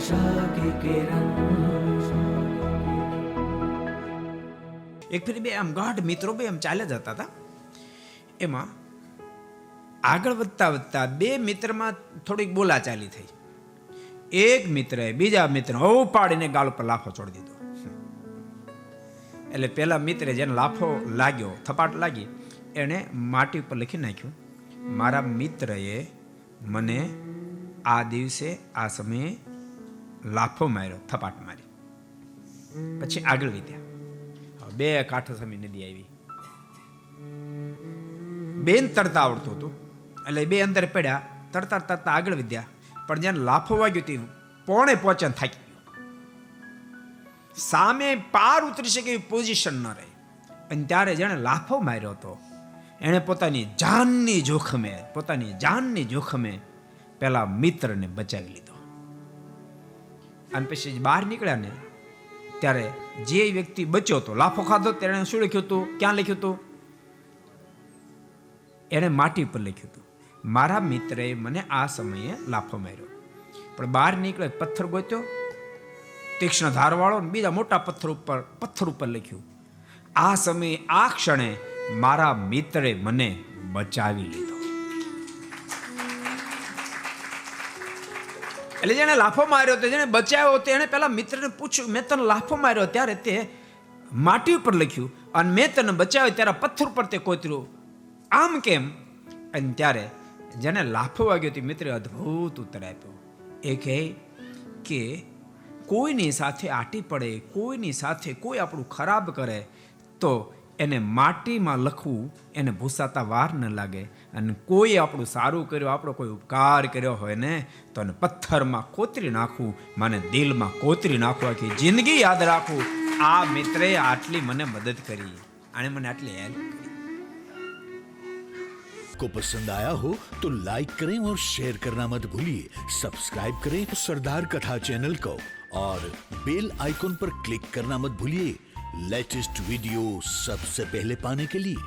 आशा की किरण। એક ફેરી બે આમ ગાઢ મિત્રો બે આમ ચાલ્યા જતા હતા. એમાં આગળ વધતા વધતા બે મિત્રમાં થોડીક બોલાચાલી થઈ. એક મિત્રએ બીજા મિત્ર ઉપાડીને ગાલ ઉપર લાફો છોડી દીધો. એટલે પેલા મિત્રે જેને લાફો લાગ્યો, થપાટ લાગી, એને માટી ઉપર લખી નાખ્યું, મારા મિત્રએ મને આ દિવસે આ સમયે લાફો માર્યો, થપાટ મારી. પછી આગળ વધ્યા. બે કાંઠો સમી નદી આવી. બેન તરતા આવડતું હતું એટલે બે અંદર પડ્યા, તરતા તરતા આગળ વધ્યા. પણ જ્યાં લાફો વાગ્યો તે પોણે પહોંચ્યા થાકી ગયો. સામે પાર ઉતરી શકે એવી પોઝિશન ન રહી. અને ત્યારે જેણે લાફો માર્યો હતો એણે પોતાની જાનની જોખમે પેલા મિત્રને બચાવી લીધો. અને પછી બહાર નીકળ્યા ને ત્યારે જે વ્યક્તિ બચ્યો હતો, લાફો ખાધો, ત્યારે શું લખ્યું હતું, ક્યાં લખ્યું હતું? એને માટી પર લખ્યું હતું, મારા મિત્રએ મને આ સમયે લાફો માર્યો. પણ બહાર નીકળે પથ્થર ગોત્યો, તીક્ષ્ણ ધારવાળો, બીજા મોટા પથ્થર ઉપર લખ્યું, આ સમયે આ ક્ષણે મારા મિત્રે મને બચાવી લીધો. એટલે જેને લાફો માર્યો હતો, જેને બચાવ્યો હતો, એને પેલા મિત્રને પૂછ્યું, મેં તને લાફો માર્યો ત્યારે તે માટી ઉપર લખ્યું અને મેં તને બચાવ્યો ત્યારે પથ્થર ઉપર તે કોતર્યું, આમ કેમ? અને ત્યારે જેને લાફો વાગ્યો તે મિત્રે અદ્ભુત ઉત્તર આપ્યો. એ કહે કે કોઈની સાથે આટી પડે, કોઈની સાથે કોઈ આપણું ખરાબ કરે તો એને માટીમાં લખવું, એને ભૂસાતા વાર ન લાગે. અને કોઈ આપણું સારું કર્યું, આપણો કોઈ ઉપકાર કર્યો હોય ને તો એને પથ્થરમાં કોતરી નાખવું, મને દિલમાં કોતરી નાખવા કે જિંદગી યાદ રાખવું, આ મિત્રે આટલી મને મદદ કરી, આણે મને આટલી હેલ્પ કરી. को पसंद आया हो तो लाइक करें और शेयर करना मत भूलिए. सब्सक्राइब करें सरदार कथा चैनल को और बेल आइकॉन पर क्लिक करना मत भूलिए लेटेस्ट वीडियो सबसे पहले पाने के लिए.